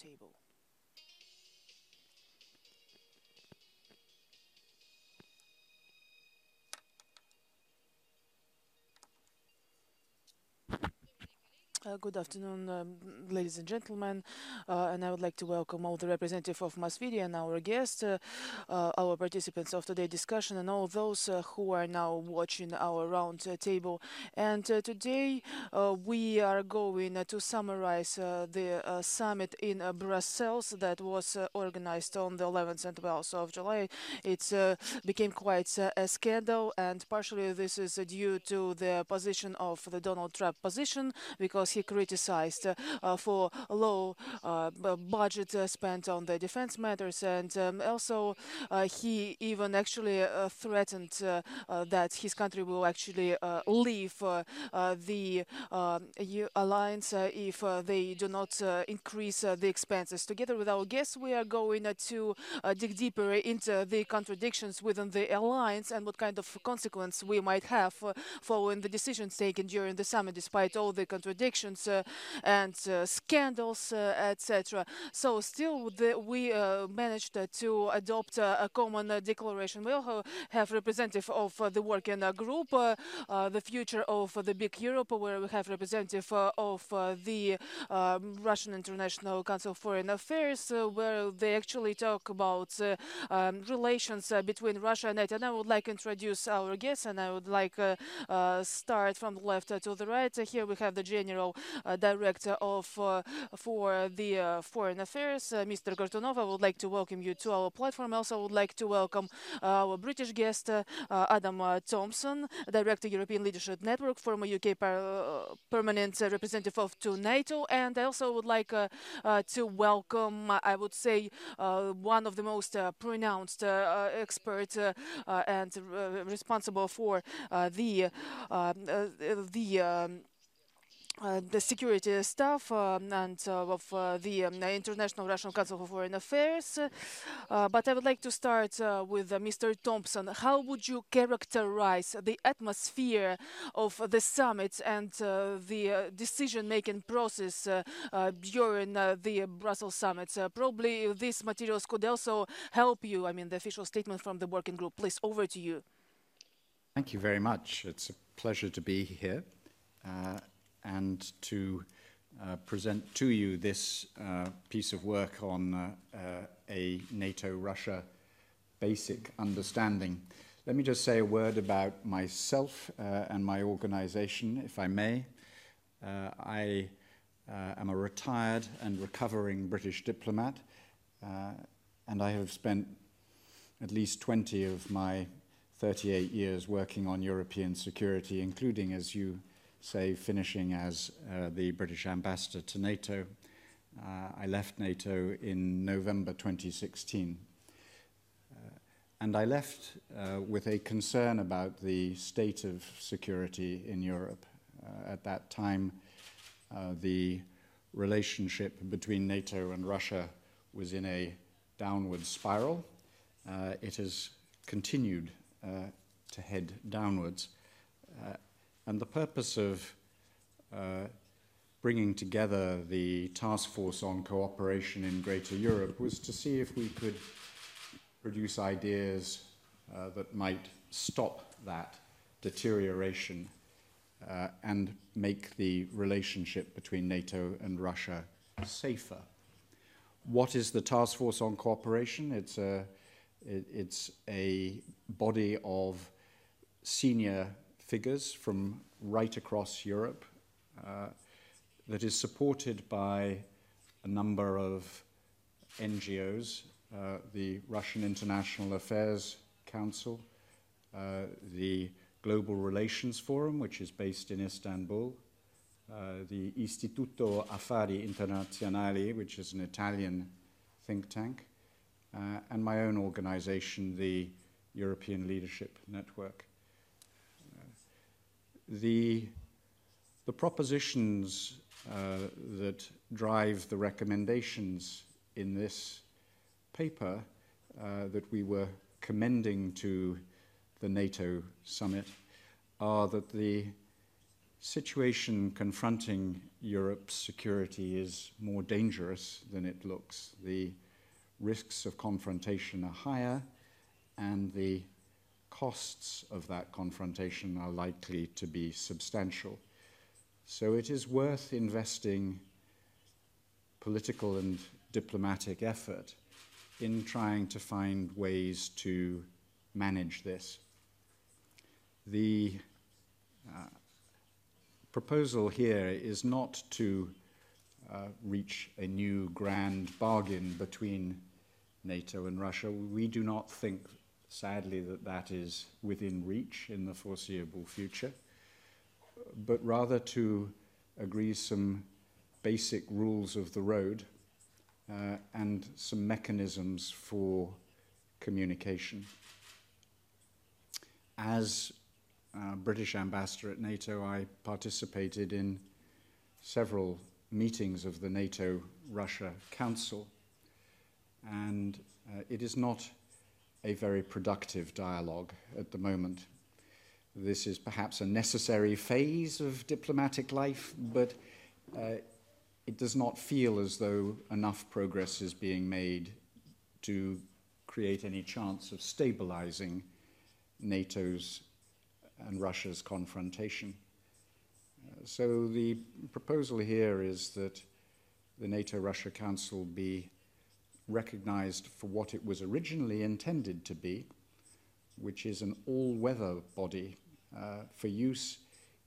roundtable. Good afternoon, ladies and gentlemen, and I would like to welcome all the representatives of mass media and our guests, our participants of today's discussion, and all those who are now watching our round table. And today we are going to summarize the summit in Brussels that was organized on the 11th and 12th of July. It became quite a scandal, and partially this is due to the position of the Donald Trump position, because he criticized for low budget spent on the defense matters, and also he even actually threatened that his country will actually leave the alliance if they do not increase the expenses. Together with our guests, we are going to dig deeper into the contradictions within the alliance and what kind of consequence we might have following the decisions taken during the summit, despite all the contradictions and scandals, etc. So still we managed to adopt a common declaration. We also have representative of the working group, the future of the big Europe, where we have representative of the Russian International Council of Foreign Affairs, where they actually talk about relations between Russia and NATO. And I would like to introduce our guests, and I would like start from the left to the right. Here we have the General Director of for the Foreign Affairs, Mr. Kortunov. I would like to welcome you to our platform. Also, I would like to welcome our British guest, Adam Tomson, Director, European Leadership Network, former UK permanent representative to NATO. And I also would like to welcome, I would say, one of the most pronounced experts and responsible for the security staff and of the International Russian Council for Foreign Affairs. But I would like to start with Mr. Tomson. How would you characterize the atmosphere of the summit and the decision-making process during the Brussels summit? Probably these materials could also help you. I mean, the official statement from the working group. Please, over to you. Thank you very much. It's a pleasure to be here. And to present to you this piece of work on a NATO-Russia basic understanding. Let me just say a word about myself and my organization, if I may. I am a retired and recovering British diplomat, and I have spent at least 20 of my 38 years working on European security, including, as you say, finishing as the British ambassador to NATO. I left NATO in November 2016. And I left with a concern about the state of security in Europe. At that time, the relationship between NATO and Russia was in a downward spiral. It has continued to head downwards. And the purpose of bringing together the Task Force on Cooperation in Greater Europe was to see if we could produce ideas that might stop that deterioration and make the relationship between NATO and Russia safer. What is the Task Force on Cooperation? It's a body of senior figures from right across Europe that is supported by a number of NGOs, the Russian International Affairs Council, the Global Relations Forum, which is based in Istanbul, the Istituto Affari Internazionali, which is an Italian think tank, and my own organization, the European Leadership Network. The propositions that drive the recommendations in this paper that we were commending to the NATO summit are that the situation confronting Europe's security is more dangerous than it looks. The risks of confrontation are higher, and the costs of that confrontation are likely to be substantial. So it is worth investing political and diplomatic effort in trying to find ways to manage this. The proposal here is not to reach a new grand bargain between NATO and Russia. We do not think, sadly, that that is within reach in the foreseeable future, but rather to agree some basic rules of the road and some mechanisms for communication. As British ambassador at NATO, I participated in several meetings of the NATO-Russia Council, and it is not a very productive dialogue at the moment. This is perhaps a necessary phase of diplomatic life, but it does not feel as though enough progress is being made to create any chance of stabilizing NATO's and Russia's confrontation. So the proposal here is that the NATO-Russia Council be recognized for what it was originally intended to be, which is an all-weather body for use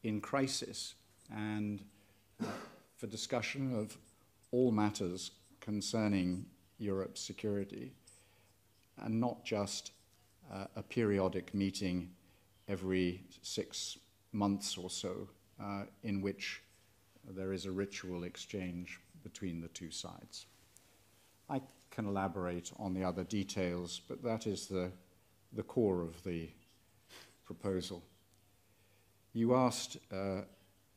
in crisis and for discussion of all matters concerning Europe's security, and not just a periodic meeting every 6 months or so in which there is a ritual exchange between the two sides. I can elaborate on the other details, but that is the core of the proposal. You asked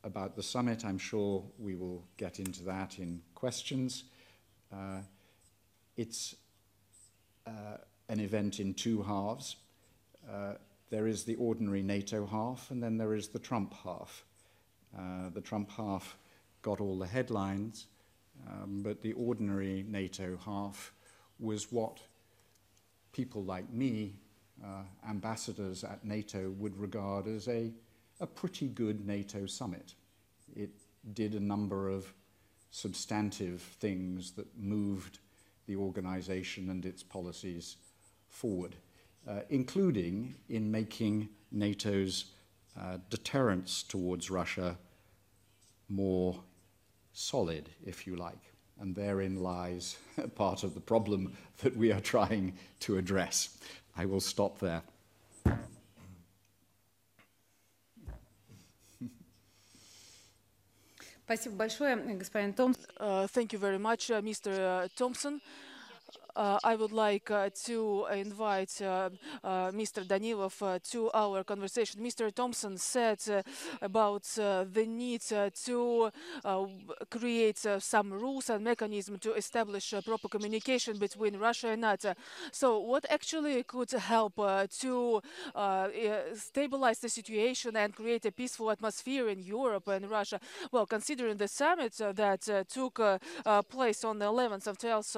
about the summit. I'm sure we will get into that in questions. It's an event in two halves. There is the ordinary NATO half, and then there is the Trump half. The Trump half got all the headlines, but the ordinary NATO half was what people like me, ambassadors at NATO, would regard as a pretty good NATO summit. It did a number of substantive things that moved the organization and its policies forward, including in making NATO's deterrence towards Russia more solid, if you like. And therein lies part of the problem that we are trying to address. I will stop there. Спасибо большое, господин Томс. Thank you very much, Mr. Tomson. I would like to invite Mr. Danilov to our conversation. Mr. Tomson said about the need to create some rules and mechanisms to establish proper communication between Russia and NATO. So what actually could help to stabilize the situation and create a peaceful atmosphere in Europe and Russia? Well, considering the summit that took place on the 11th and 12th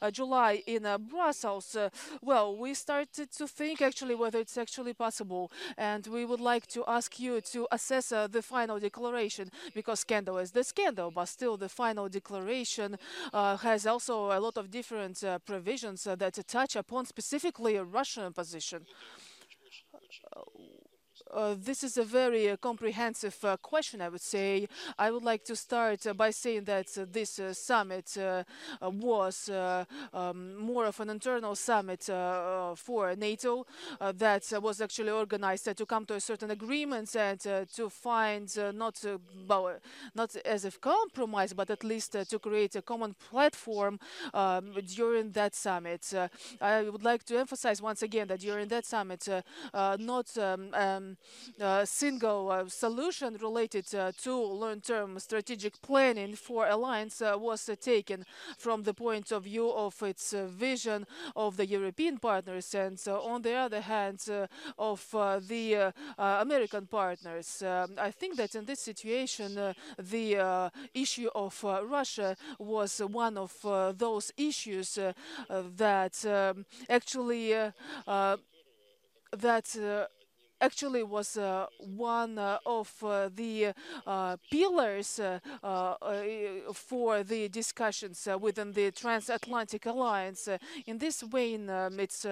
of July in Brussels, well, we started to think actually whether it's actually possible, and we would like to ask you to assess the final declaration, because scandal is the scandal, but still the final declaration has also a lot of different provisions that touch upon specifically a Russian position. This is a very comprehensive question, I would say. I would like to start by saying that this summit was more of an internal summit for NATO that was actually organized to come to a certain agreement and to find not as a compromise, but at least to create a common platform during that summit. I would like to emphasize once again that during that summit, not single solution related to long-term strategic planning for alliance was taken from the point of view of its vision of the European partners, and on the other hand, of the American partners. I think that in this situation, the issue of Russia was one of those issues that actually that actually was one of the pillars for the discussions within the transatlantic alliance. In this vein, it's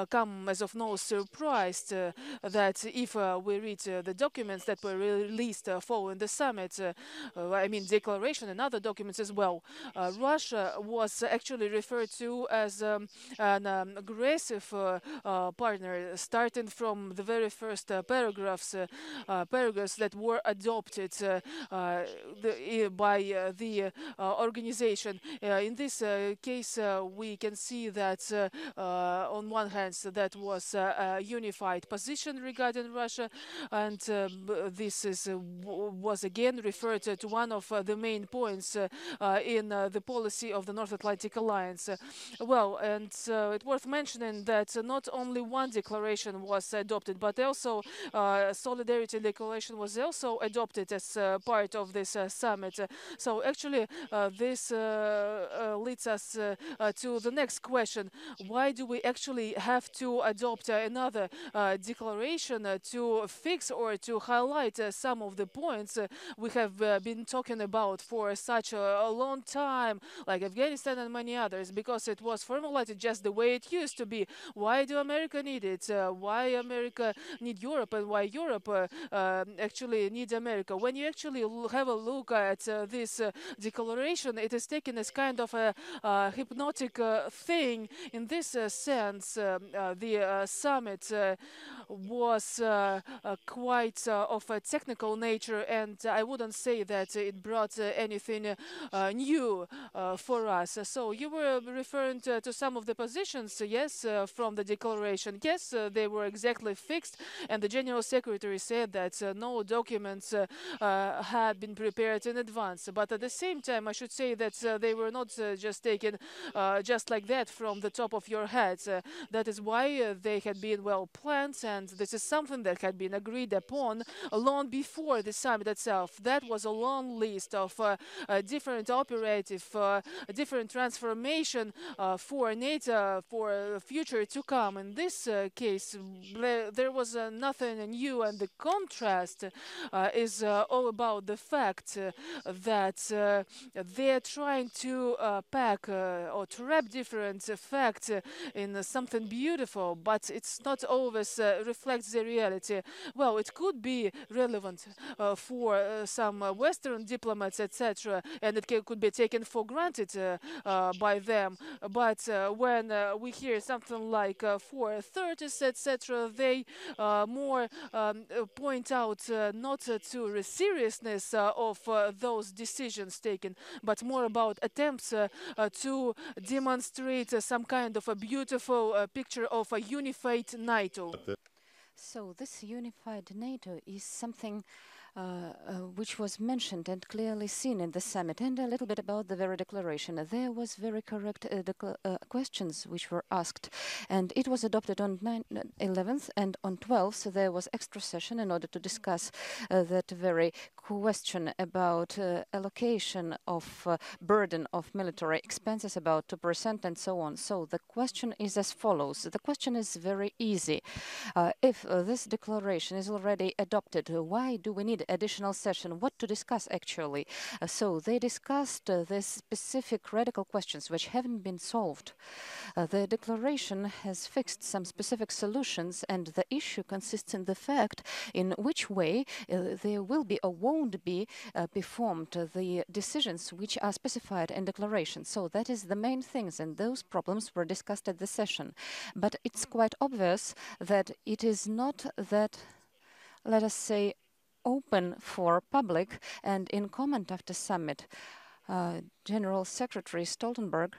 come as of no surprise that if we read the documents that were released following the summit, I mean declaration and other documents as well, Russia was actually referred to as an aggressive partner, starting from the very first paragraphs that were adopted by the organization. In this case, we can see that on one hand, that was a unified position regarding Russia, and this was again referred to one of the main points in the policy of the North Atlantic Alliance. Well, and it's worth mentioning that not only one declaration was adopted, but also solidarity declaration was also adopted as part of this summit. So actually, this leads us to the next question: why do we actually have to adopt another declaration to fix or to highlight some of the points we have been talking about for such a long time, like Afghanistan and many others, because it was formulated just the way it used to be? Why do America need it? Why America need Europe, and why Europe actually needs America? When you actually have a look at this declaration, it is taken as kind of a hypnotic thing. In this sense, the summit was quite of a technical nature, and I wouldn't say that it brought anything new for us. So you were referring to some of the positions, yes, from the declaration. Yes, they were exactly fixed, and the General Secretary said that no documents had been prepared in advance. But at the same time, I should say that they were not just taken just like that from the top of your head. That is why they had been well planned, and this is something that had been agreed upon long before the summit itself. That was a long list of different operative, different transformation for NATO for future to come. In this case, there was nothing new, and the contrast is all about the fact that they're trying to pack or to wrap different facts in something beautiful, but it's not always reflects the reality. Well, it could be relevant for some Western diplomats, etc., and it could be taken for granted by them. But when we hear something like 430s, etc., they more point out not to the seriousness of those decisions taken, but more about attempts to demonstrate some kind of a beautiful picture of a unified NATO. So this unified NATO is something which was mentioned and clearly seen in the summit. And a little bit about the very declaration. There was very correct questions which were asked, and it was adopted on 11th and on 12th. So there was extra session in order to discuss that very question about allocation of burden of military expenses, about 2% and so on. So the question is as follows. The question is very easy. If this declaration is already adopted, why do we need additional session? What to discuss actually? So they discussed the specific radical questions which haven't been solved. The declaration has fixed some specific solutions, and the issue consists in the fact in which way there will be or won't be performed the decisions which are specified in declaration. So that is the main things, and those problems were discussed at the session. But it's quite obvious that it is not that, let us say, open for public. And in comment after summit, General Secretary Stoltenberg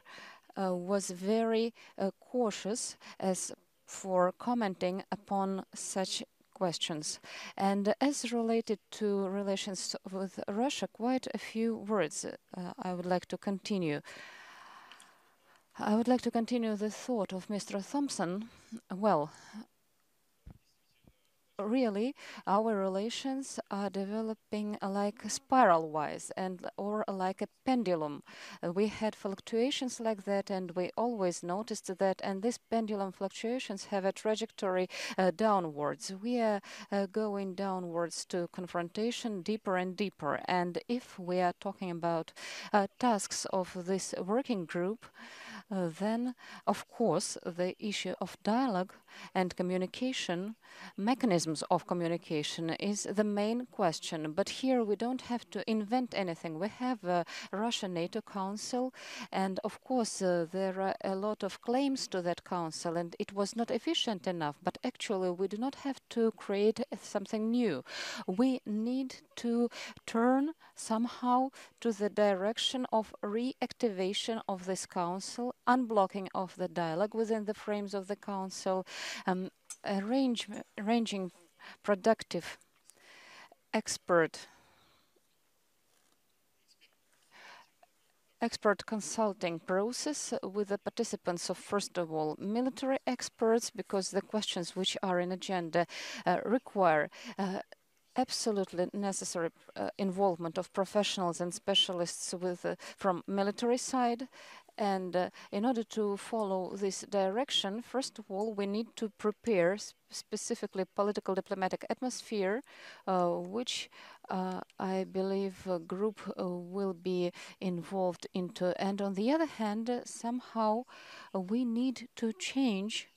was very cautious as for commenting upon such questions. And as related to relations with Russia, quite a few words I would like to continue. I would like to continue the thought of Mr. Tomson. Well, really, our relations are developing like spiral-wise and or like a pendulum. We had fluctuations like that, and we always noticed that. And these pendulum fluctuations have a trajectory downwards. We are going downwards to confrontation deeper and deeper. And if we are talking about tasks of this working group, then, of course, the issue of dialogue and communication, mechanisms of communication, is the main question. But here we don't have to invent anything. We have a Russia-NATO Council, and of course there are a lot of claims to that council, and it was not efficient enough. But actually we do not have to create something new. We need to turn somehow to the direction of reactivation of this council, unblocking of the dialogue within the frames of the council, arranging productive expert consulting process with the participants of, first of all, military experts, because the questions which are in agenda require absolutely necessary involvement of professionals and specialists from military side. And in order to follow this direction, first of all, we need to prepare specifically political diplomatic atmosphere, which I believe a group will be involved into. And on the other hand, somehow we need to change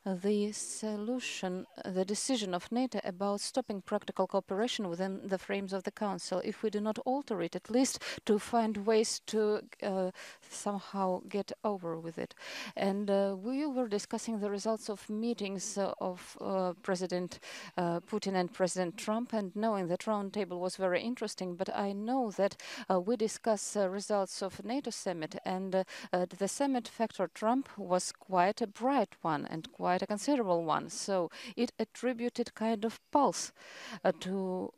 the solution, the decision of NATO about stopping practical cooperation within the frames of the Council. If we do not alter it, at least to find ways to somehow get over with it. And we were discussing the results of meetings of President Putin and President Trump, and knowing that roundtable was very interesting, but I know that we discuss results of NATO summit, and the summit factor Trump was quite a bright one and quite a considerable one. So it attributed kind of pulse to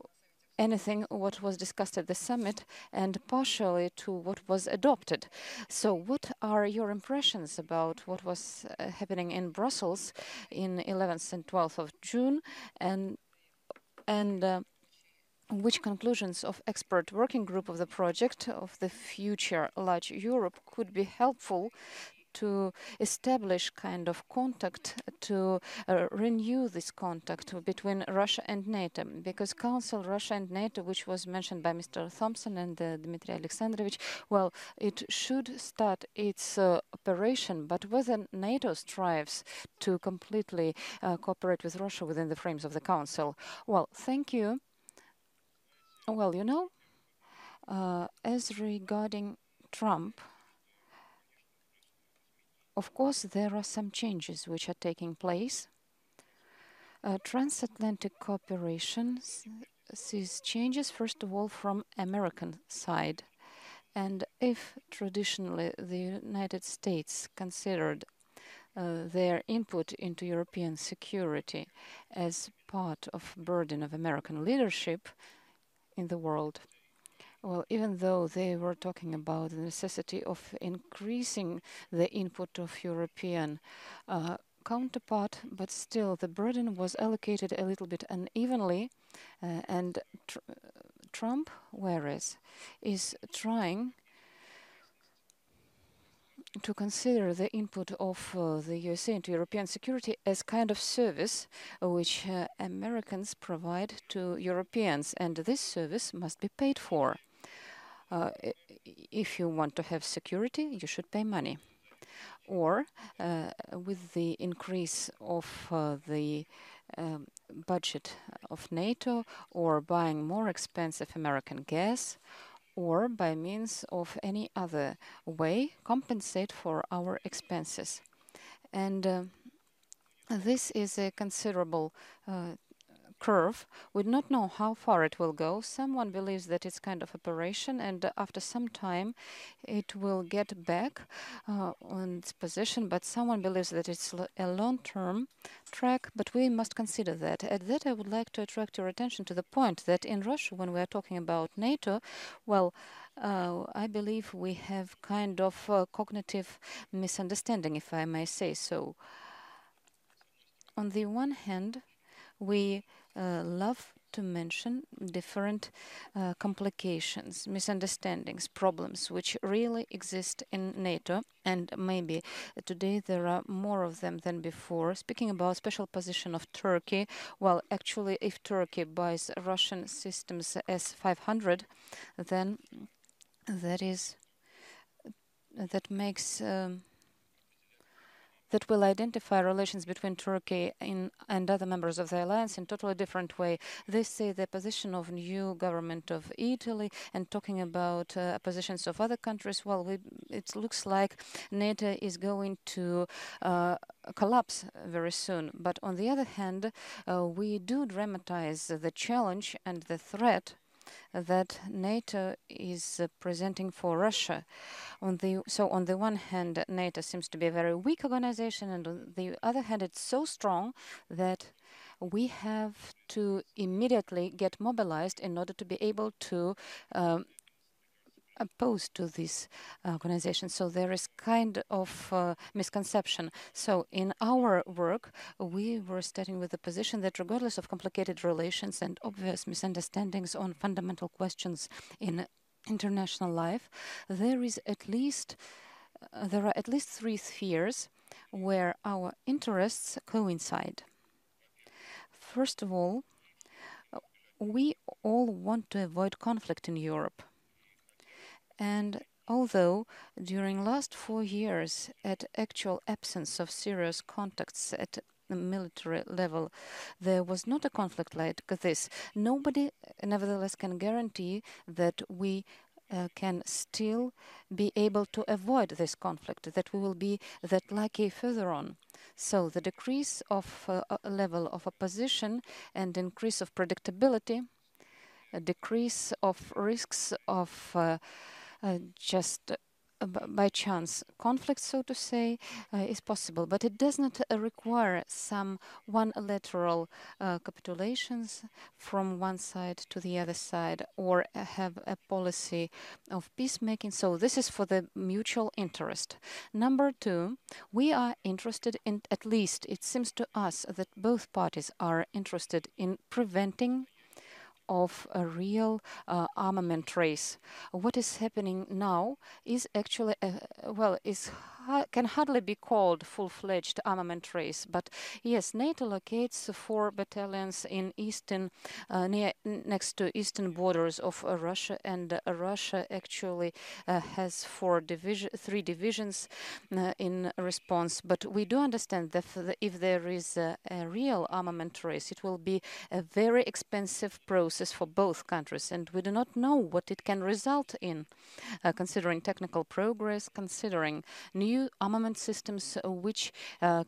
anything what was discussed at the summit and partially to what was adopted. So what are your impressions about what was happening in Brussels in 11th and 12th of June, and which conclusions of expert working group of the project of the future large Europe could be helpful to establish kind of contact, to renew this contact between Russia and NATO, because Council Russia and NATO, which was mentioned by Mr. Tomson and Dmitry Alexandrovich, well, it should start its operation, but whether NATO strives to completely cooperate with Russia within the frames of the Council. Well, thank you. Well, you know, as regarding Trump, of course, there are some changes which are taking place. Transatlantic cooperation sees changes, first of all, from American side. And if traditionally the United States considered their input into European security as part of burden of American leadership in the world, well, even though they were talking about the necessity of increasing the input of European counterpart, but still the burden was allocated a little bit unevenly, and Trump, whereas, is trying to consider the input of the USA into European security as kind of service which Americans provide to Europeans, and this service must be paid for. If you want to have security, you should pay money. Or with the increase of the budget of NATO, or buying more expensive American gas, or by means of any other way, compensate for our expenses. And this is a considerable curve. We do not know how far it will go. Someone believes that it's kind of operation, and after some time it will get back on its position, but someone believes that it's a long-term track, but we must consider that. At that, I would like to attract your attention to the point that in Russia, when we are talking about NATO, well, I believe we have kind of cognitive misunderstanding, if I may say so. On the one hand, we love to mention different complications, misunderstandings, problems which really exist in NATO, and maybe today there are more of them than before. Speaking about special position of Turkey, well, actually, if Turkey buys Russian systems S-500, then that makes that will identify relations between Turkey and other members of the alliance in a totally different way. They say the position of new government of Italy and talking about positions of other countries. Well, it looks like NATO is going to collapse very soon. But on the other hand, we do dramatize the challenge and the threat that NATO is presenting for Russia. On the one hand, NATO seems to be a very weak organization, and on the other hand, it's so strong that we have to immediately get mobilized in order to be able to opposed to this organization. So there is kind of misconception. So in our work, we were starting with the position that regardless of complicated relations and obvious misunderstandings on fundamental questions in international life, there are at least three spheres where our interests coincide. First of all, we all want to avoid conflict in Europe. And although during last 4 years, at actual absence of serious contacts at the military level, there was not a conflict like this, nobody nevertheless can guarantee that we can still be able to avoid this conflict, that we will be that lucky further on. So the decrease of level of opposition and increase of predictability, a decrease of risks of just by chance conflict, so to say, is possible, but it does not require some unilateral capitulations from one side to the other side or have a policy of peacemaking. So this is for the mutual interest. Number two, we are interested in, at least it seems to us that both parties are interested in preventing of a real armament race. What is happening now is actually, can hardly be called full-fledged armament race. But yes, NATO locates 4 battalions in eastern, next to eastern borders of Russia, and Russia actually has 3 divisions in response. But we do understand that if there is a real armament race, it will be a very expensive process for both countries, and we do not know what it can result in, considering technical progress, considering new armament systems which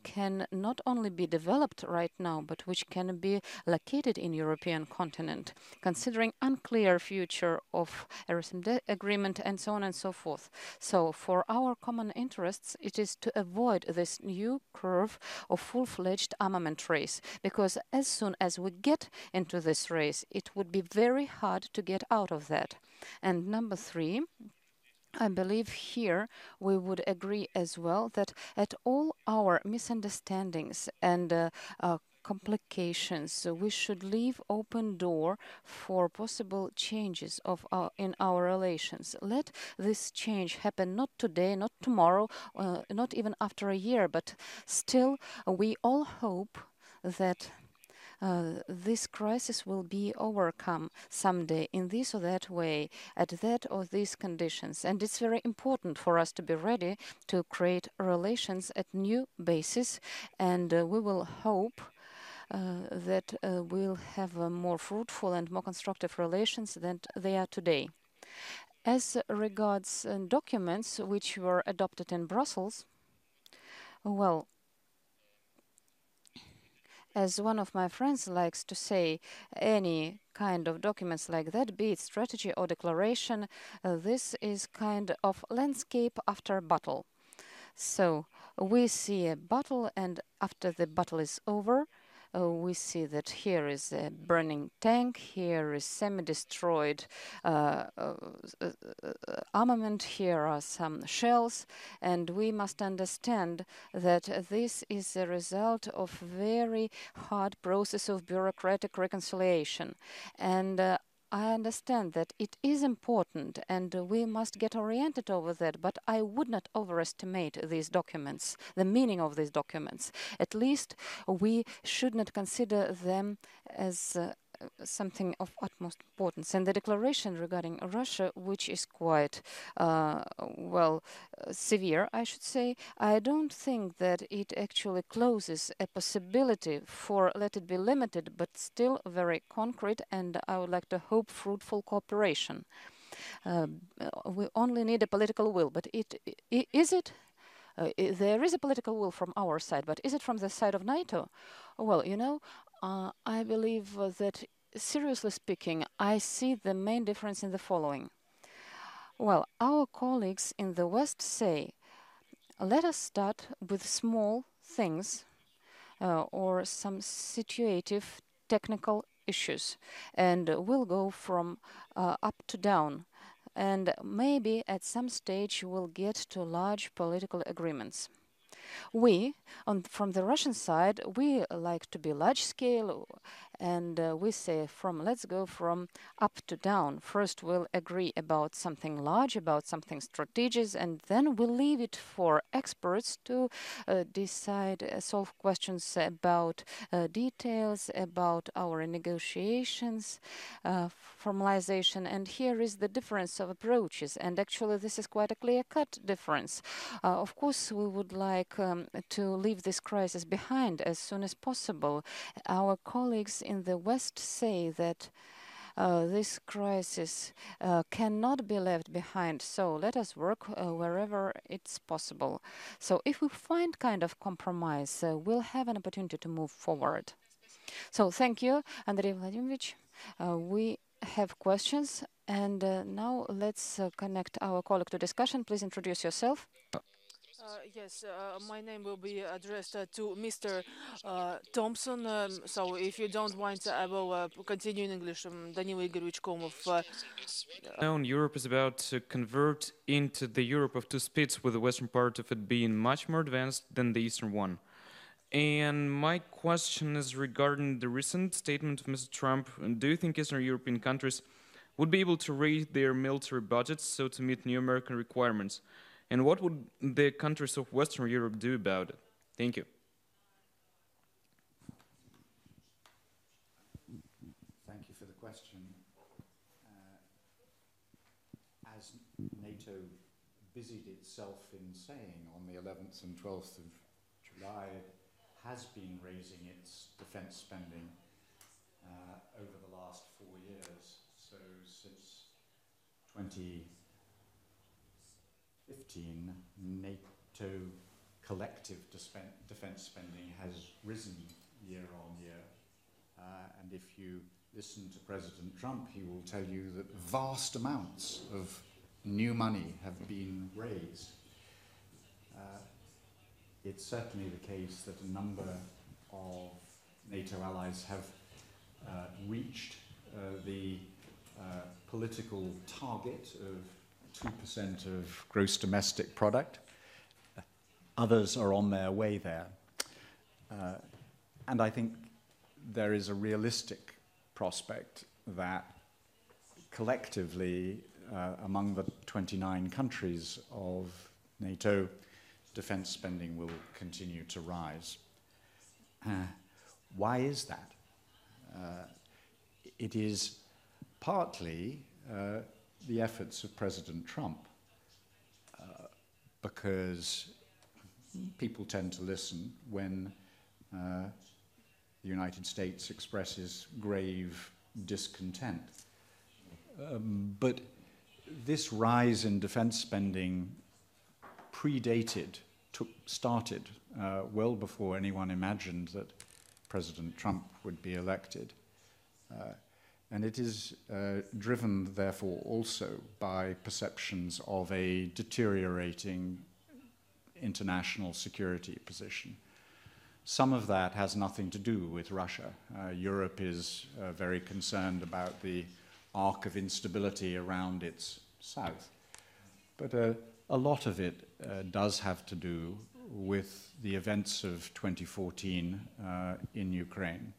can not only be developed right now, but which can be located in European continent, considering unclear future of RSM agreement and so on and so forth. So for our common interests, it is to avoid this new curve of full-fledged armament race, because as soon as we get into this race, it would be very hard to get out of that. And number 3, I believe here we would agree as well that at all our misunderstandings and complications, we should leave open door for possible changes in our relations. Let this change happen not today, not tomorrow, not even after a year, but still we all hope that this crisis will be overcome someday in this or that way, at that or these conditions. And it's very important for us to be ready to create relations at new basis, and we will hope that we'll have more fruitful and more constructive relations than they are today. As regards documents which were adopted in Brussels, well, As one of my friends likes to say, any kind of documents like that, be it strategy or declaration, this is kind of landscape after battle. So we see a battle, and after the battle is over, we see that here is a burning tank, here is semi-destroyed armament, here are some shells, and we must understand that this is a result of very hard process of bureaucratic reconciliation. And I understand that it is important and we must get oriented over that, but I would not overestimate these documents, the meaning of these documents. At least we should not consider them as something of utmost importance. And the declaration regarding Russia, which is quite, severe, I should say, I don't think that it actually closes a possibility for, let it be limited, but still very concrete, and I would like to hope fruitful cooperation. We only need a political will, but is it? There is a political will from our side, but is it from the side of NATO? Well, I believe that, seriously speaking, I see the main difference in the following. Well, our colleagues in the West say, let us start with small things or some situative technical issues, and we'll go from up to down. And maybe at some stage we'll get to large political agreements. We, from the Russian side, we like to be large scale, and we say let's go from up to down. First we'll agree about something large, about something strategic, and then we'll leave it for experts to decide, solve questions about details, about our negotiations, formalization. And here is the difference of approaches, and actually this is quite a clear-cut difference. Of course, we would like to leave this crisis behind as soon as possible. Our colleagues in the West say that this crisis cannot be left behind, so let us work wherever it's possible. So if we find kind of compromise, we'll have an opportunity to move forward. So thank you, Andrey Vladimirovich. We have questions, and now let's connect our colleague to discussion. Please introduce yourself. Yes, my name will be addressed to Mr. Tomson. So if you don't mind, I will continue in English. Danilo Igorovich Komov. Now, Europe is about to convert into the Europe of two speeds, with the western part of it being much more advanced than the eastern one. And my question is regarding the recent statement of Mr. Trump. Do you think Eastern European countries would be able to raise their military budgets so to meet new American requirements? And what would the countries of Western Europe do about it? Thank you. Thank you for the question. As NATO busied itself in saying on the 11th and 12th of July, it has been raising its defense spending over the last 4 years. So since 2015, NATO collective defense spending has risen year on year. And if you listen to President Trump, he will tell you that vast amounts of new money have been raised. It's certainly the case that a number of NATO allies have reached the political target of 2% of gross domestic product. Others are on their way there. And I think there is a realistic prospect that collectively, among the 29 countries of NATO, defense spending will continue to rise. Why is that? It is partly the efforts of President Trump, because people tend to listen when the United States expresses grave discontent. But this rise in defense spending started well before anyone imagined that President Trump would be elected. And it is driven, therefore, also by perceptions of a deteriorating international security position. Some of that has nothing to do with Russia. Europe is very concerned about the arc of instability around its south. But a lot of it does have to do with the events of 2014 in Ukraine.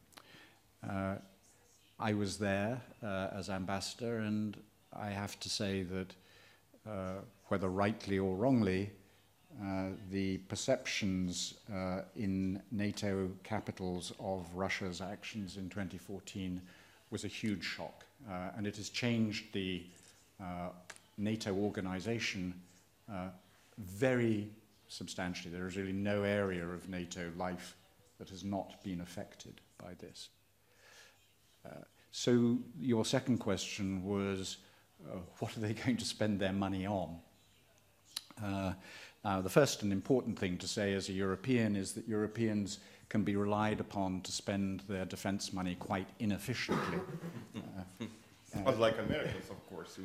I was there as ambassador, and I have to say that whether rightly or wrongly, the perceptions in NATO capitals of Russia's actions in 2014 was a huge shock, and it has changed the NATO organization very substantially. There is really no area of NATO life that has not been affected by this. So your second question was, what are they going to spend their money on? The first and important thing to say as a European is that Europeans can be relied upon to spend their defense money quite inefficiently. Unlike Americans, of course.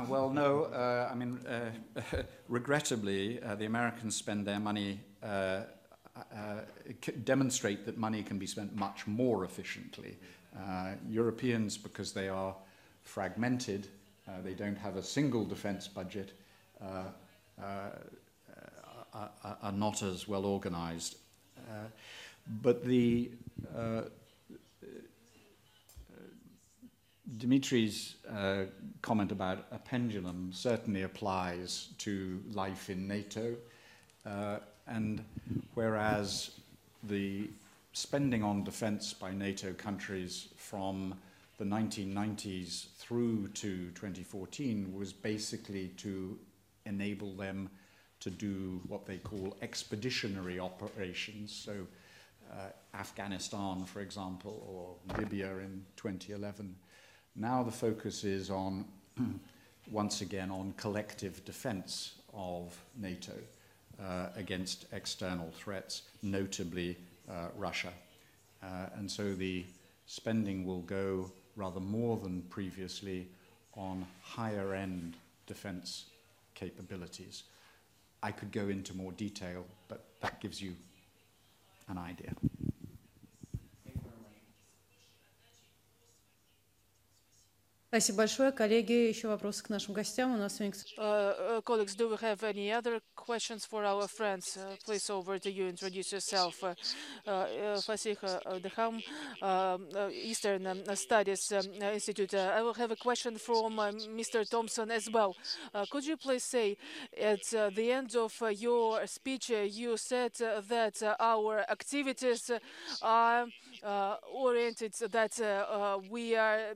Well, no, I mean, regrettably, the Americans spend their money, demonstrate that money can be spent much more efficiently. Europeans, because they are fragmented, they don't have a single defense budget, are not as well organized. But the Dmitry's comment about a pendulum certainly applies to life in NATO, and whereas the spending on defense by NATO countries from the 1990s through to 2014 was basically to enable them to do what they call expeditionary operations, so Afghanistan, for example, or Libya in 2011. Now the focus is on, once again, on collective defense of NATO against external threats, notably Russia. And so the spending will go rather more than previously on higher end defense capabilities. I could go into more detail, but that gives you an idea. Спасибо большое. Коллеги, еще вопросы к нашим гостям. У нас сегодня, к сожалению... Colleagues, do we have any other questions for our friends? Please, over to you. Introduce yourself. Fasih Deham, Eastern Studies Institute. I will have a question from Mr. Tomson as well. Could you please say, at the end of your speech, you said that our activities are oriented, that we are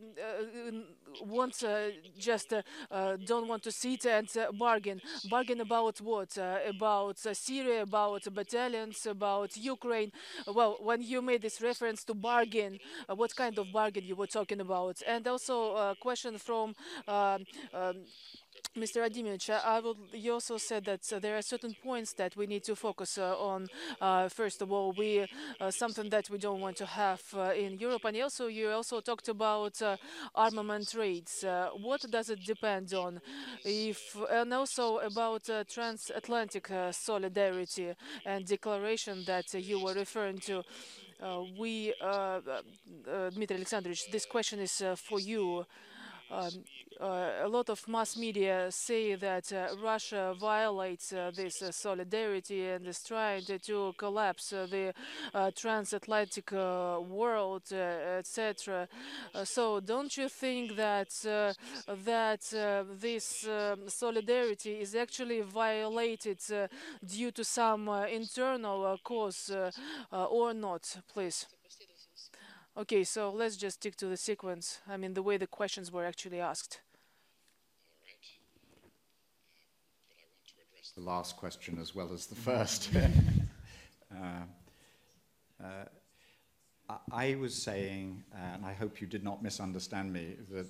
don't want to sit and bargain. Bargain about what? About Syria, about battalions, about Ukraine. Well, when you made this reference to bargain, what kind of bargain you were talking about? And also a question from Mr. Adimic, you also said that there are certain points that we need to focus on. First of all, something that we don't want to have in Europe, and you also talked about armament trades. What does it depend on? And also about transatlantic solidarity and declaration that you were referring to. Dmitry Alexandrovich, this question is for you. A lot of mass media say that Russia violates this solidarity and is trying to collapse the transatlantic world, etc. So don't you think that this solidarity is actually violated due to some internal cause or not, please? Okay, so let's just stick to the sequence. I mean, the way the questions were actually asked. The last question as well as the first. I was saying, and I hope you did not misunderstand me, that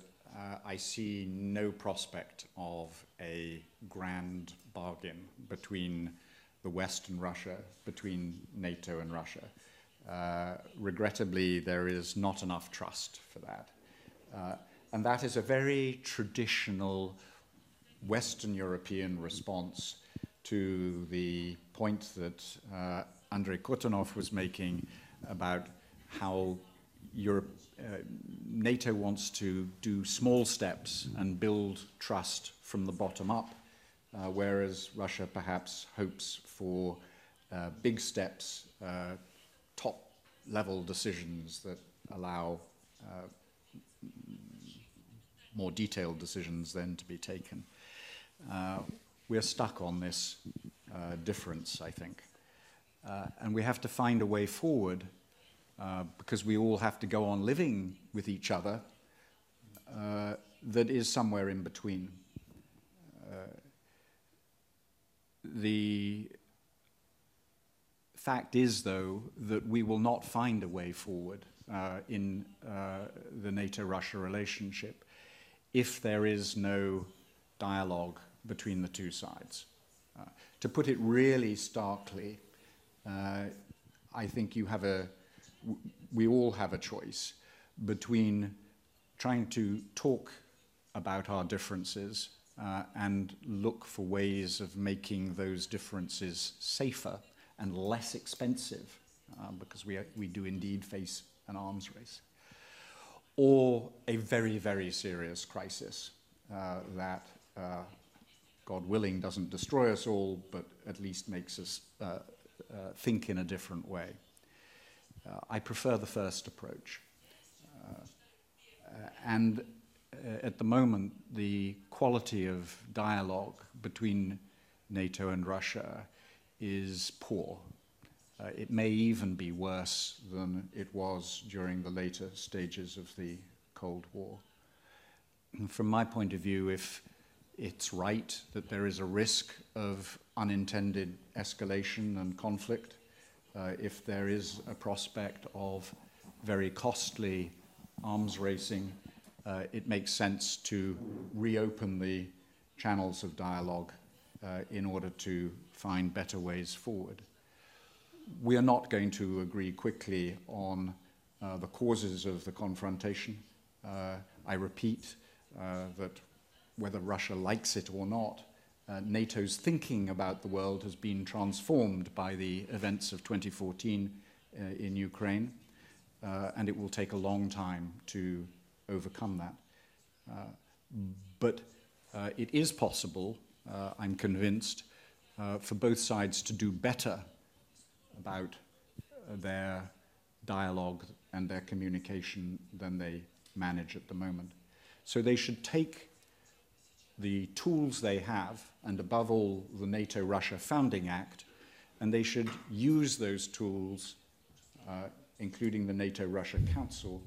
I see no prospect of a grand bargain between the West and Russia, between NATO and Russia. Regrettably, there is not enough trust for that. And that is a very traditional Western European response to the point that Andrey Kortunov was making about how NATO wants to do small steps and build trust from the bottom up, whereas Russia perhaps hopes for big steps, top-level decisions that allow more detailed decisions then to be taken. We're stuck on this difference, I think. And we have to find a way forward because we all have to go on living with each other that is somewhere in between. The fact is, though, that we will not find a way forward in the NATO-Russia relationship if there is no dialogue between the two sides. To put it really starkly, I think we all have a choice between trying to talk about our differences and look for ways of making those differences safer and less expensive, because we do indeed face an arms race, or a very, very serious crisis that, God willing, doesn't destroy us all, but at least makes us think in a different way. I prefer the first approach. And at the moment, the quality of dialogue between NATO and Russia is poor. It may even be worse than it was during the later stages of the Cold War. And from my point of view, if it's right that there is a risk of unintended escalation and conflict, if there is a prospect of very costly arms racing, it makes sense to reopen the channels of dialogue in order to find better ways forward. We are not going to agree quickly on the causes of the confrontation. I repeat that whether Russia likes it or not, NATO's thinking about the world has been transformed by the events of 2014 in Ukraine, and it will take a long time to overcome that. But it is possible, I'm convinced, for both sides to do better about their dialogue and their communication than they manage at the moment. So they should take the tools they have, and above all, the NATO-Russia Founding Act, and they should use those tools, including the NATO-Russia Council,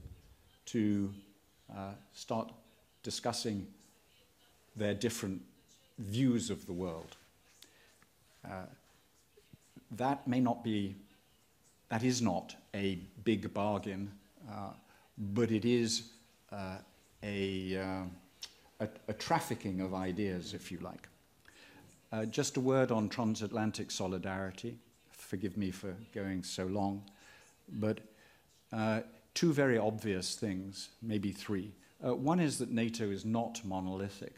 to start discussing their different views of the world. That is not a big bargain, but it is a trafficking of ideas, if you like. Just a word on transatlantic solidarity. Forgive me for going so long, but two very obvious things, maybe three. One is that NATO is not monolithic.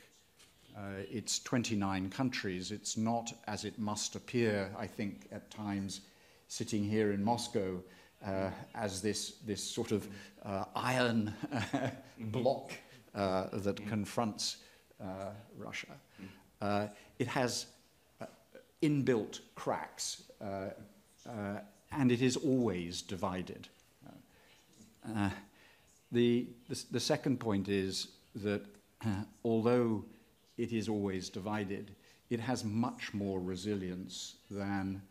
It's 29 countries. It's not, as it must appear, I think, at times, sitting here in Moscow as this sort of iron block that confronts Russia. It has inbuilt cracks, and it is always divided. The second point is that although it is always divided, it has much more resilience than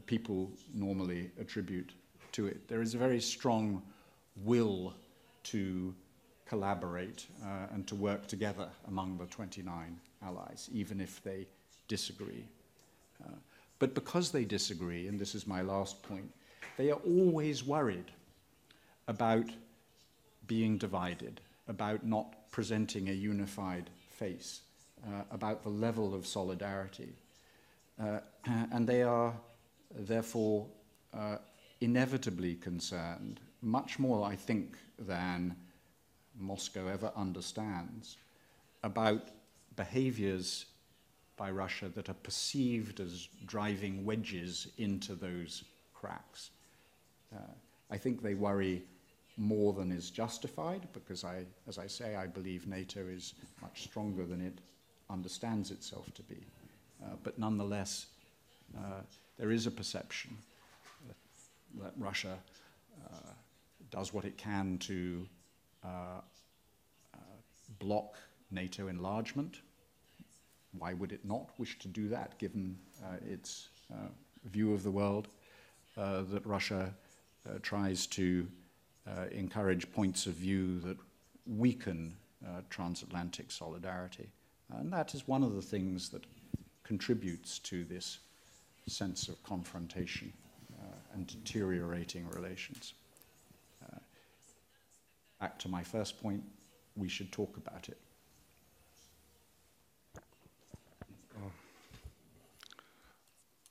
people normally attribute to it. There is a very strong will to collaborate and to work together among the 29 allies, even if they disagree. But because they disagree, and this is my last point, they are always worried about being divided, about not presenting a unified face, about the level of solidarity. And they are therefore inevitably concerned, much more, I think, than Moscow ever understands, about behaviors by Russia that are perceived as driving wedges into those cracks. I think they worry more than is justified, because as I say, I believe NATO is much stronger than it understands itself to be. But nonetheless, there is a perception that Russia does what it can to block NATO enlargement. Why would it not wish to do that, given its view of the world? That Russia tries to encourage points of view that weaken transatlantic solidarity. And that is one of the things that contributes to this sense of confrontation and deteriorating relations. Back to my first point, we should talk about it.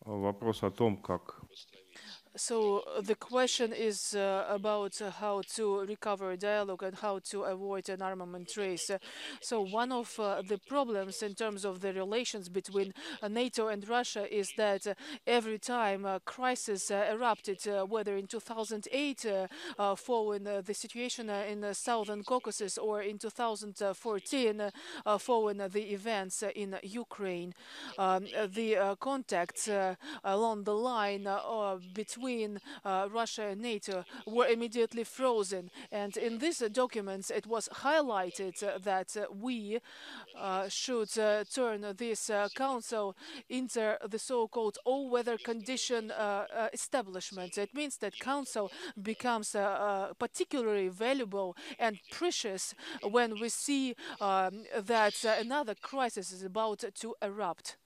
Вопрос о том, как So the question is about how to recover dialogue and how to avoid an armament race. So one of the problems in terms of the relations between NATO and Russia is that every time a crisis erupted, whether in 2008 following the situation in the Southern Caucasus or in 2014 following the events in Ukraine, the contacts along the line between Russia and NATO were immediately frozen. And in these documents, it was highlighted that we should turn this council into the so-called all-weather condition establishment. It means that council becomes particularly valuable and precious when we see that another crisis is about to erupt.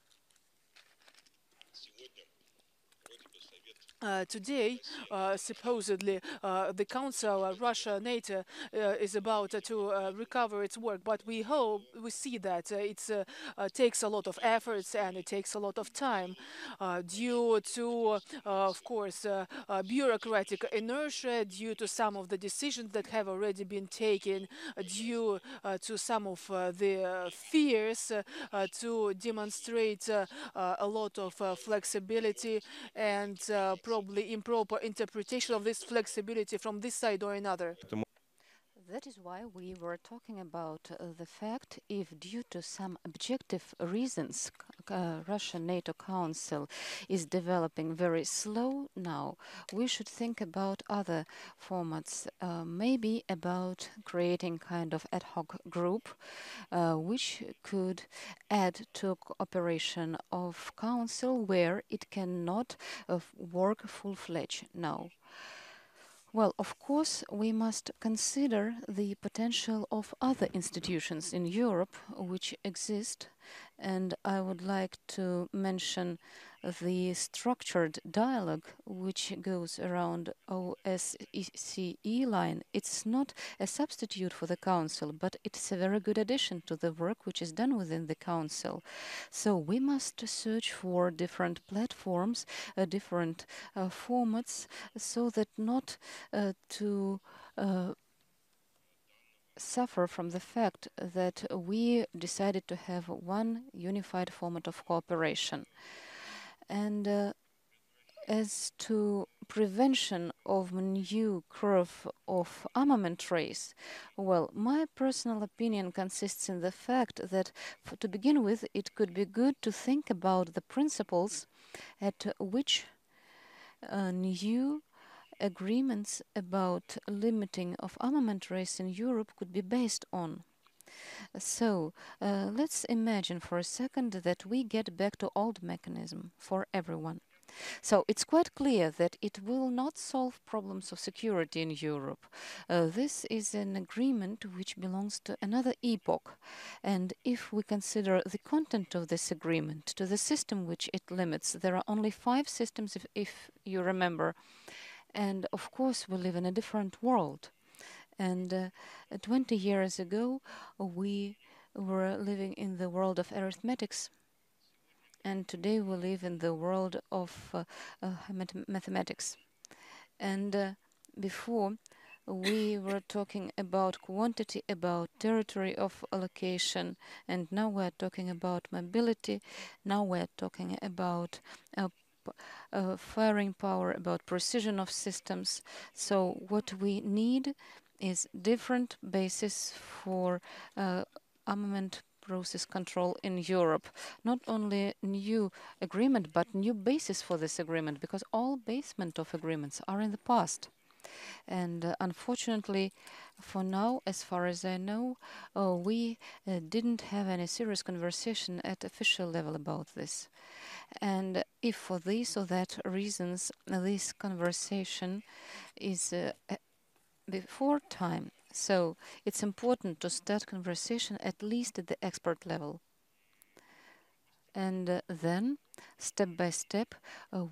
Today, supposedly, the Council, Russia, NATO, is about to recover its work, but we see that it takes a lot of efforts and it takes a lot of time due to, of course, bureaucratic inertia, due to some of the decisions that have already been taken, due to some of the fears to demonstrate a lot of flexibility and probably improper interpretation of this flexibility from this side or another. That is why we were talking about the fact if due to some objective reasons Russia-NATO Council is developing very slow now, we should think about other formats, maybe about creating kind of ad hoc group which could add to cooperation of Council where it cannot work full-fledged now. Well, of course, we must consider the potential of other institutions in Europe which exist, and I would like to mention the structured dialogue which goes around OSCE line. It's not a substitute for the Council, but it's a very good addition to the work which is done within the Council. So we must search for different platforms, different formats, so that not to suffer from the fact that we decided to have one unified format of cooperation. And as to prevention of a new curve of armament race, well, my personal opinion consists in the fact that, to begin with, it could be good to think about the principles at which new agreements about limiting of armament race in Europe could be based on. So let's imagine for a second that we get back to old mechanism for everyone. So it's quite clear that it will not solve problems of security in Europe. This is an agreement which belongs to another epoch. And if we consider the content of this agreement to the system which it limits, there are only 5 systems, if you remember. And of course, we live in a different world. And 20 years ago, we were living in the world of arithmetics. And today we live in the world of mathematics. And before, we were talking about quantity, about territory of allocation, and now we're talking about mobility. Now we're talking about firing power, about precision of systems. So what we need is different basis for armament process control in Europe. Not only new agreement, but new basis for this agreement, because all basement of agreements are in the past. And unfortunately, for now, as far as I know, we didn't have any serious conversation at official level about this. And if for this or that reasons, this conversation is before time, so it's important to start conversation at least at the expert level. And then, step by step,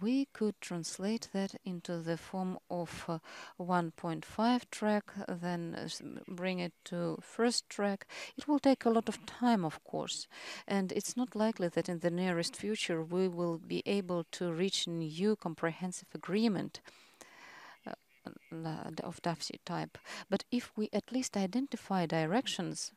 we could translate that into the form of 1.5 track, then bring it to first track. It will take a lot of time, of course, and it's not likely that in the nearest future we will be able to reach a new comprehensive agreement of DAFC type. But if we at least identify directions,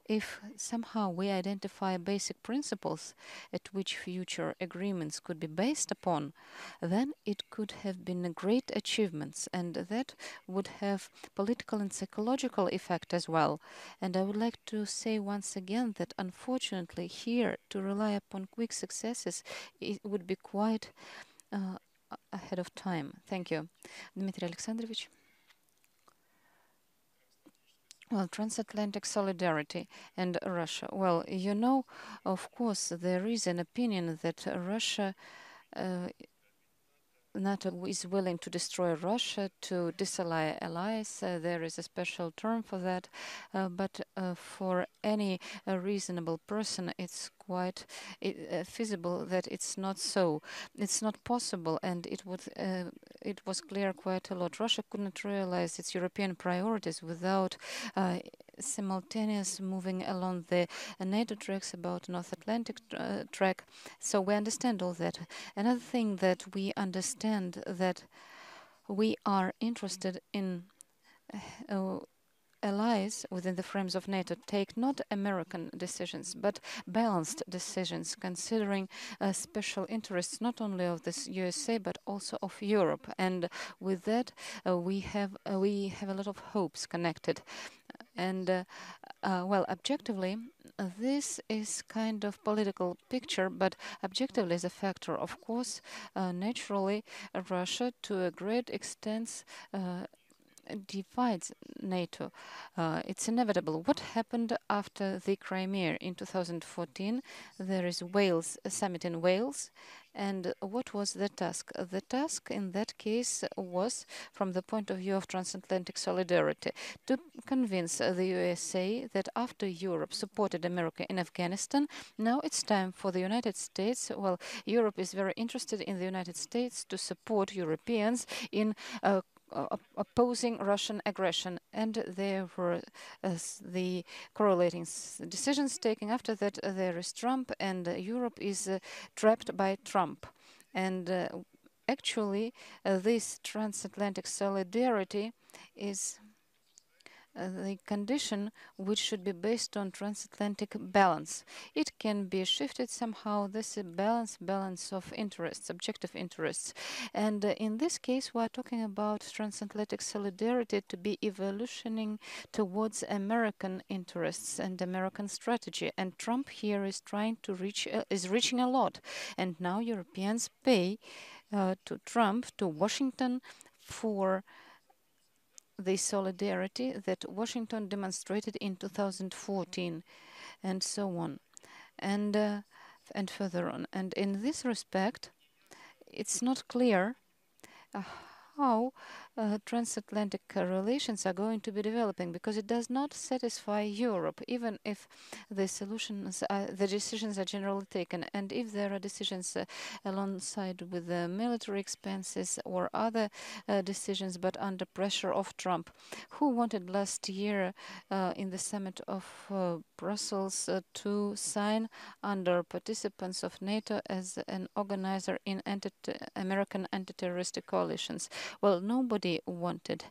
if somehow we identify basic principles at which future agreements could be based upon, then it could have been a great achievements, and that would have political and psychological effect as well. And I would like to say once again that unfortunately here to rely upon quick successes, it would be quite ahead of time. Thank you. Dmitry Alexandrovich. Well, transatlantic solidarity and Russia. Well, you know, of course, there is an opinion that Russia, NATO is willing to destroy Russia, to disally allies. There is a special term for that. But for any reasonable person, it's quite feasible that it's not so. It's not possible, and it was clear quite a lot. Russia could not realize its European priorities without simultaneous moving along the NATO tracks about North Atlantic track. So we understand all that. Another thing that we understand that we are interested in allies within the frames of NATO take not American decisions, but balanced decisions, considering special interests not only of the USA but also of Europe. And with that, we have a lot of hopes connected. And well, objectively, this is kind of political picture, but objectively as a factor, of course, naturally, Russia to a great extent divides NATO. It's inevitable. What happened after the Crimea in 2014? There is Wales, a summit in Wales. And what was the task? The task in that case was, from the point of view of transatlantic solidarity, to convince the USA that after Europe supported America in Afghanistan, now it's time for the United States. Well, Europe is very interested in the United States to support Europeans in opposing Russian aggression, and there were the correlating decisions taken. After that, there is Trump, and Europe is trapped by Trump. And actually, this transatlantic solidarity is the condition which should be based on transatlantic balance. It can be shifted somehow. This is balance of interests, objective interests. And in this case, we are talking about transatlantic solidarity to be evolutioning towards American interests and American strategy. And Trump here is trying to reaching a lot. And now Europeans pay to Trump, to Washington, for the solidarity that Washington demonstrated in 2014, and so on, and further on. And in this respect, it's not clear how transatlantic relations are going to be developing, because it does not satisfy Europe, even if the decisions are generally taken, and if there are decisions alongside with the military expenses or other decisions, but under pressure of Trump, who wanted last year in the summit of Brussels to sign under participants of NATO as an organizer in American anti-terroristic coalitions. Well, nobody wanted.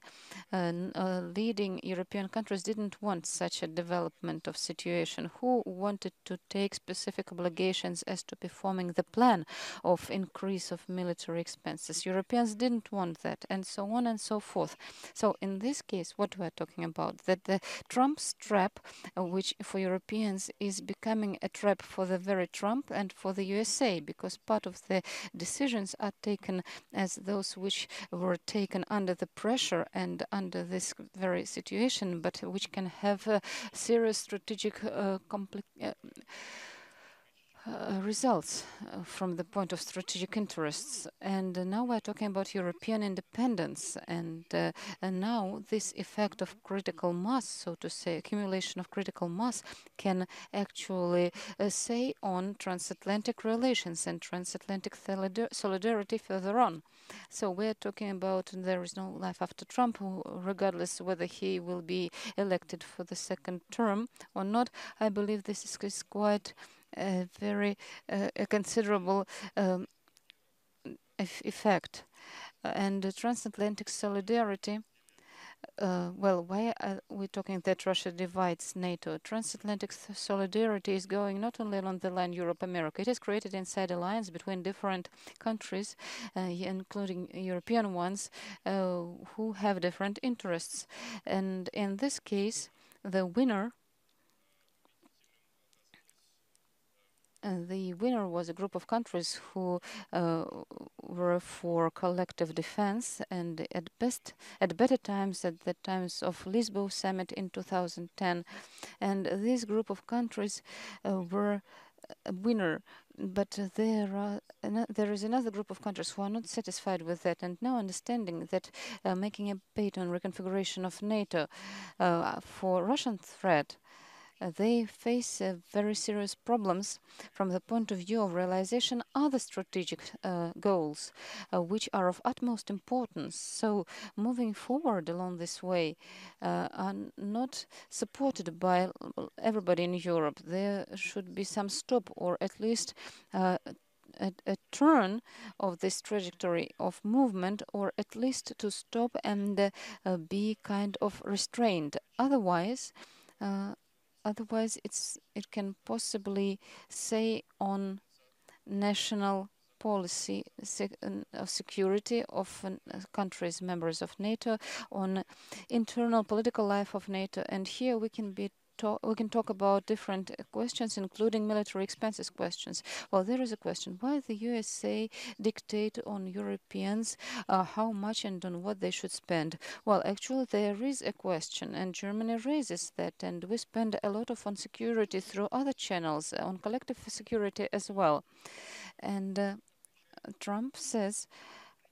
Leading European countries didn't want such a development of situation. Who wanted to take specific obligations as to performing the plan of increase of military expenses? Europeans didn't want that, and so on and so forth. So in this case, what we're talking about, that the Trump's trap, which for Europeans is becoming a trap for the very Trump and for the USA, because part of the decisions are taken as those which were taken under the pressure and under this very situation, but which can have serious strategic results from the point of strategic interests. And now we're talking about European independence, and now this effect of critical mass, so to say, accumulation of critical mass, can actually say on transatlantic relations and transatlantic solidarity further on. So we're talking about there is no life after Trump, regardless whether he will be elected for the second term or not. I believe this is quite a very considerable effect. And transatlantic solidarity, well, why are we talking that Russia divides NATO? Transatlantic solidarity is going not only along the line Europe-America. It is created inside alliance between different countries, including European ones, who have different interests. And in this case, the winner was a group of countries who were for collective defense, and at better times, at the times of Lisbon summit in 2010, and this group of countries were a winner. But there is another group of countries who are not satisfied with that, and now understanding that making a bet on reconfiguration of NATO for Russian threat, they face very serious problems from the point of view of realization other strategic goals, which are of utmost importance. So moving forward along this way are not supported by everybody in Europe. There should be some stop, or at least a turn of this trajectory of movement, or at least to stop and be kind of restrained. Otherwise, it can possibly say on national policy of security of countries members of NATO, on internal political life of NATO, and here we can talk about different questions, including military expenses questions. Well, there is a question: why the USA dictate on Europeans how much and on what they should spend? Well, actually, there is a question, and Germany raises that, and we spend a lot on security through other channels, on collective security as well. And Trump says,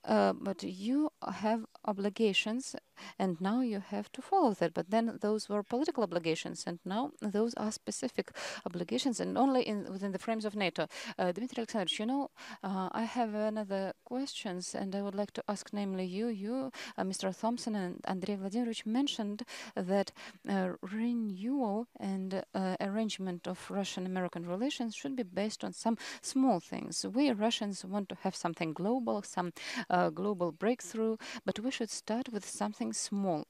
but you have obligations, and now you have to follow that. But then those were political obligations, and now those are specific obligations, and only within the frames of NATO. Dmitry Alexandrovich, I have another questions, and I would like to ask, namely you, Mr. Tomson and Andrey Vladimirovich mentioned that renewal and arrangement of Russian-American relations should be based on some small things. We Russians want to have something global, some global breakthrough, but we should start with something small.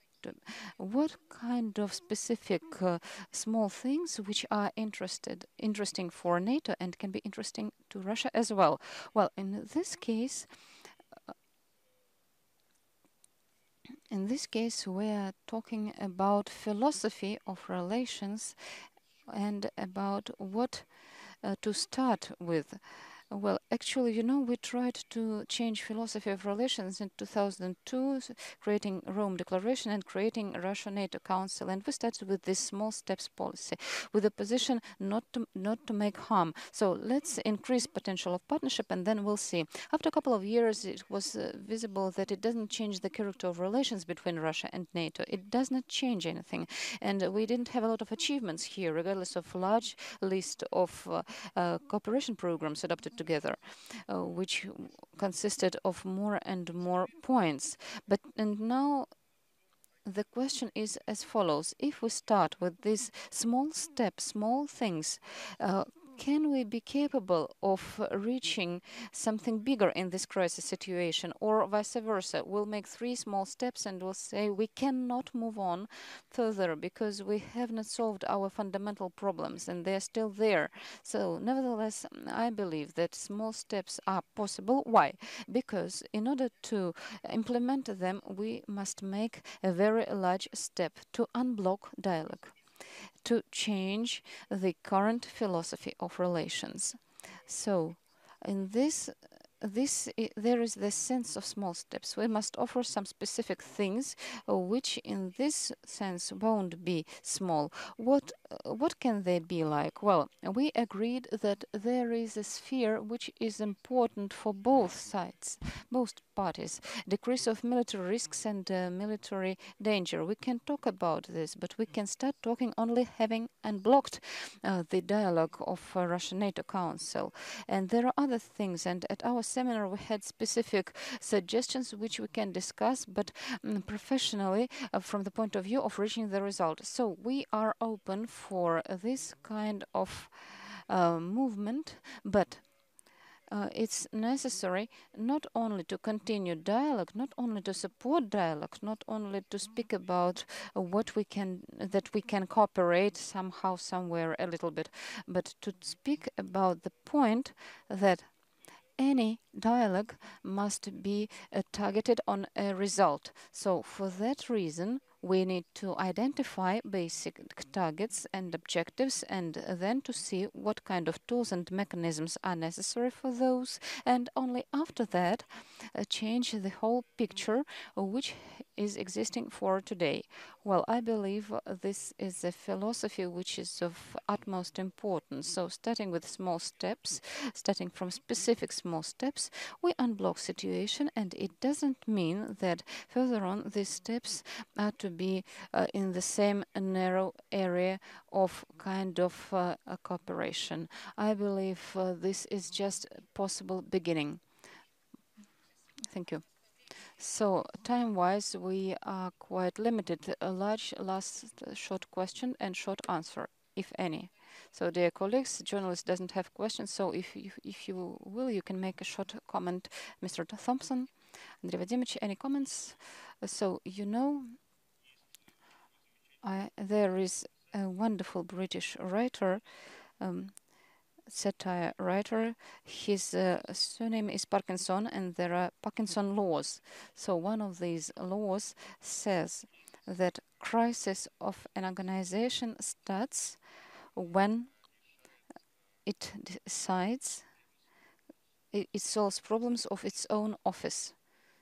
What kind of specific small things which are interesting for NATO and can be interesting to Russia as well? Well, in this case, we are talking about philosophy of relations and about what to start with. Well, actually, you know, we tried to change philosophy of relations in 2002, creating Rome Declaration and creating Russia-NATO Council. And we started with this small steps policy, with a position not to make harm. So let's increase potential of partnership, and then we'll see. After a couple of years, it was visible that it doesn't change the character of relations between Russia and NATO. It does not change anything. And we didn't have a lot of achievements here, regardless of large list of cooperation programs adopted together, which consisted of more and more points. And now the question is as follows. If we start with these small steps, small things, can we be capable of reaching something bigger in this crisis situation, or vice versa? We'll make 3 small steps and we'll say we cannot move on further because we have not solved our fundamental problems and they're still there. So nevertheless, I believe that small steps are possible. Why? Because in order to implement them, we must make a very large step to unblock dialogue, to change the current philosophy of relations. So in there is the sense of small steps. We must offer some specific things, which in this sense won't be small. What can they be like? Well, we agreed that there is a sphere which is important for both sides, both parties. Decrease of military risks and military danger. We can talk about this, but we can start talking only having unblocked the dialogue of Russia-NATO Council. And there are other things, and at our seminar we had specific suggestions which we can discuss, but professionally from the point of view of reaching the result. So we are open for this kind of movement, but it's necessary not only to continue dialogue, not only to support dialogue, not only to speak about what we can cooperate somehow, somewhere a little bit, but to speak about the point that any dialogue must be targeted on a result. So for that reason, we need to identify basic targets and objectives and then to see what kind of tools and mechanisms are necessary for those, and only after that change the whole picture which is existing for today. Well, I believe this is a philosophy which is of utmost importance. So starting with small steps, starting from specific small steps, we unblock situation, and it doesn't mean that further on these steps are to be in the same narrow area of kind of cooperation. I believe this is just a possible beginning. Thank you. So time-wise, we are quite limited. A large last short question and short answer, if any. So, dear colleagues, journalist doesn't have questions. So, if you will, you can make a short comment. Mr. Thompson, Andrey Vladimirovich, any comments? So, you know, there is a wonderful British writer. Satire writer. His surname is Parkinson, and there are Parkinson laws. So one of these laws says that crisis of an organization starts when it decides it solves problems of its own office.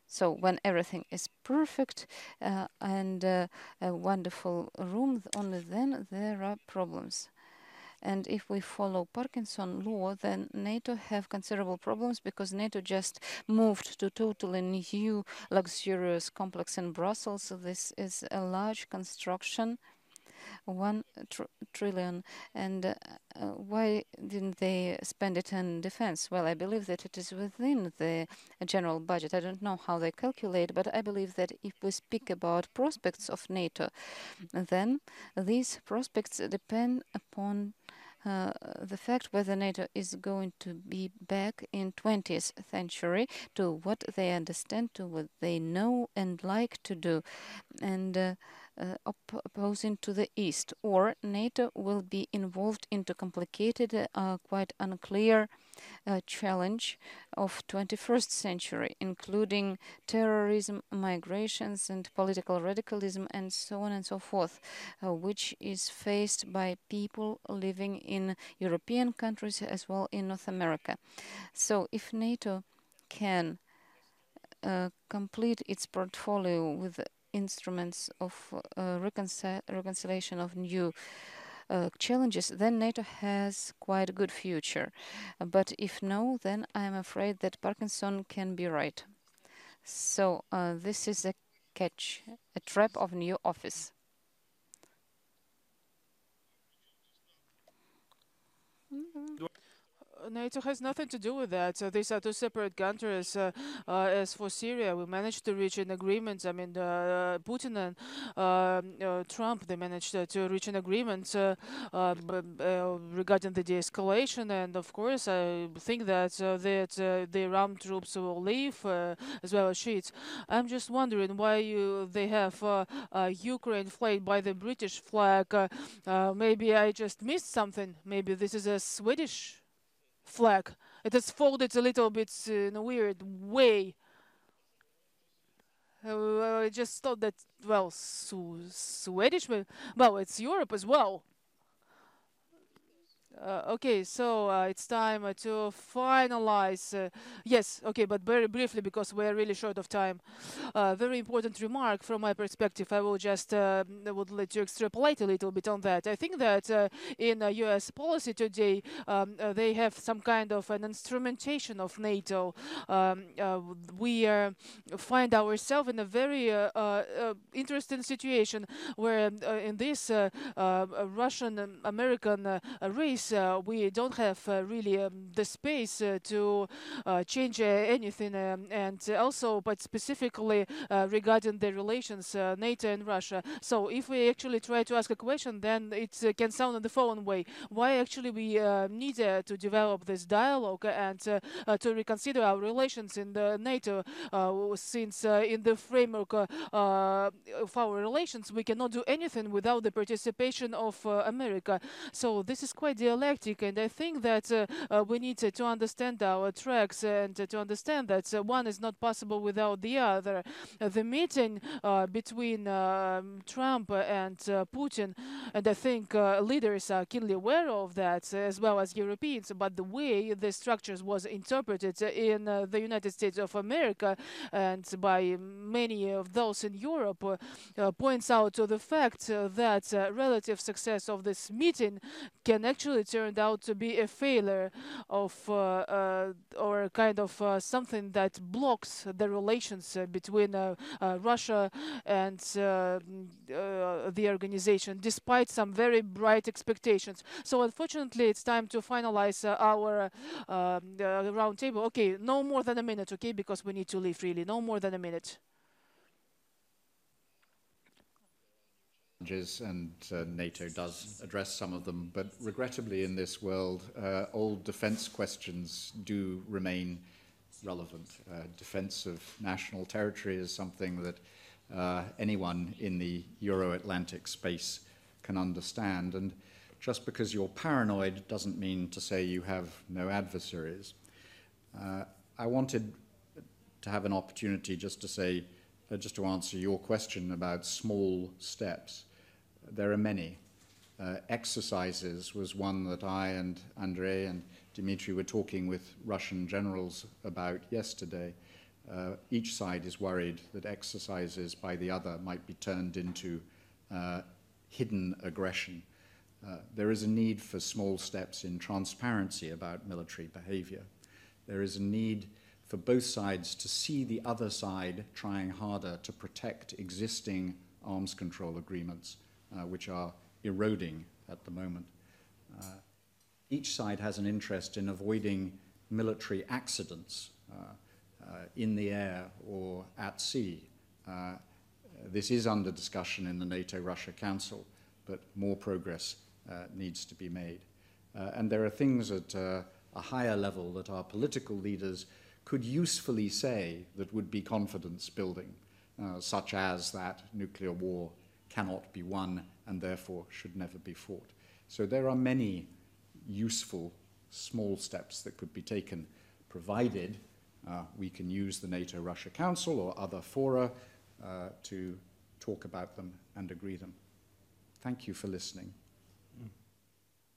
So when everything is perfect and a wonderful room, only then there are problems. And if we follow Parkinson law, then NATO have considerable problems because NATO just moved to totally new luxurious complex in Brussels. So this is a large construction, 1 trillion. And why didn't they spend it in defense? Well, I believe that it is within the general budget. I don't know how they calculate, but I believe that if we speak about prospects of NATO, then these prospects depend upon the fact whether NATO is going to be back in 20th century to what they understand, to what they know and like to do. And opposing to the East, or NATO will be involved into complicated, quite unclear challenge of 21st century, including terrorism, migrations, and political radicalism, and so on and so forth, which is faced by people living in European countries as well in North America. So if NATO can complete its portfolio with instruments of reconciliation of new challenges, then NATO has quite a good future. But if no, then I'm afraid that Parkinson can be right. So this is a catch, a trap of new office. NATO has nothing to do with that. These are two separate countries. As for Syria, we managed to reach an agreement. I mean, Putin and Trump, they managed to reach an agreement regarding the de-escalation. And of course, I think that the Ram troops will leave, as well as Shiites. I'm just wondering why they have Ukraine flagged by the British flag. Maybe I just missed something. Maybe this is a Swedish flag. It is folded a little bit in a weird way. I just thought that, well, Swedish, well, it's Europe as well. Okay, so it's time to finalize. Yes, okay, but very briefly because we're really short of time. Very important remark from my perspective. I will just would let you extrapolate a little bit on that. I think that in U.S. policy today, they have some kind of an instrumentation of NATO. We find ourselves in a very interesting situation where in this Russian-American race, we don't have really the space to change anything, and also, but specifically regarding the relations NATO and Russia. So if we actually try to ask a question, then it can sound in the following way: why actually we need to develop this dialogue and to reconsider our relations in the NATO, since in the framework of our relations we cannot do anything without the participation of America. So this is quite dialectic, and I think that we need to understand our tracks and to understand that one is not possible without the other. The meeting between Trump and Putin, and I think leaders are keenly aware of that, as well as Europeans, but the way the structures was interpreted in the United States of America and by many of those in Europe points out to the fact that relative success of this meeting can actually turn out to be a failure of or kind of something that blocks the relations between Russia and the organization, despite some very bright expectations. So unfortunately, it's time to finalize our roundtable. Okay, no more than a minute, okay, because we need to leave, really. No more than a minute. And NATO does address some of them, but regrettably in this world, old defense questions do remain relevant. Defense of national territory is something that anyone in the Euro-Atlantic space can understand, and just because you're paranoid doesn't mean to say you have no adversaries. I wanted to have an opportunity just to say, just to answer your question about small steps. There are many. Exercises was one that I and Andrey and Dmitry were talking with Russian generals about yesterday. Each side is worried that exercises by the other might be turned into hidden aggression. There is a need for small steps in transparency about military behavior. There is a need for both sides to see the other side trying harder to protect existing arms control agreements, which are eroding at the moment. Each side has an interest in avoiding military accidents in the air or at sea. This is under discussion in the NATO-Russia Council, but more progress needs to be made. And there are things at a higher level that our political leaders could usefully say that would be confidence building, such as that nuclear war cannot be won and therefore should never be fought. So there are many useful small steps that could be taken, provided we can use the NATO-Russia Council or other fora to talk about them and agree them. Thank you for listening.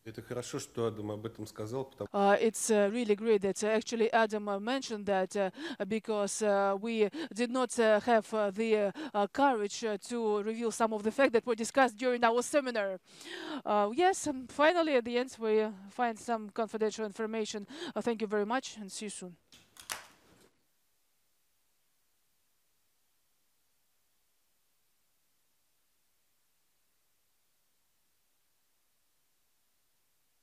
Это хорошо, что Адам об этом сказал, потому It's really great that actually Adam mentioned that because we did not have the courage to reveal some of the facts that were discussed during our seminar. Yes, finally at the end we find some confidential information. Thank you very much and see you soon.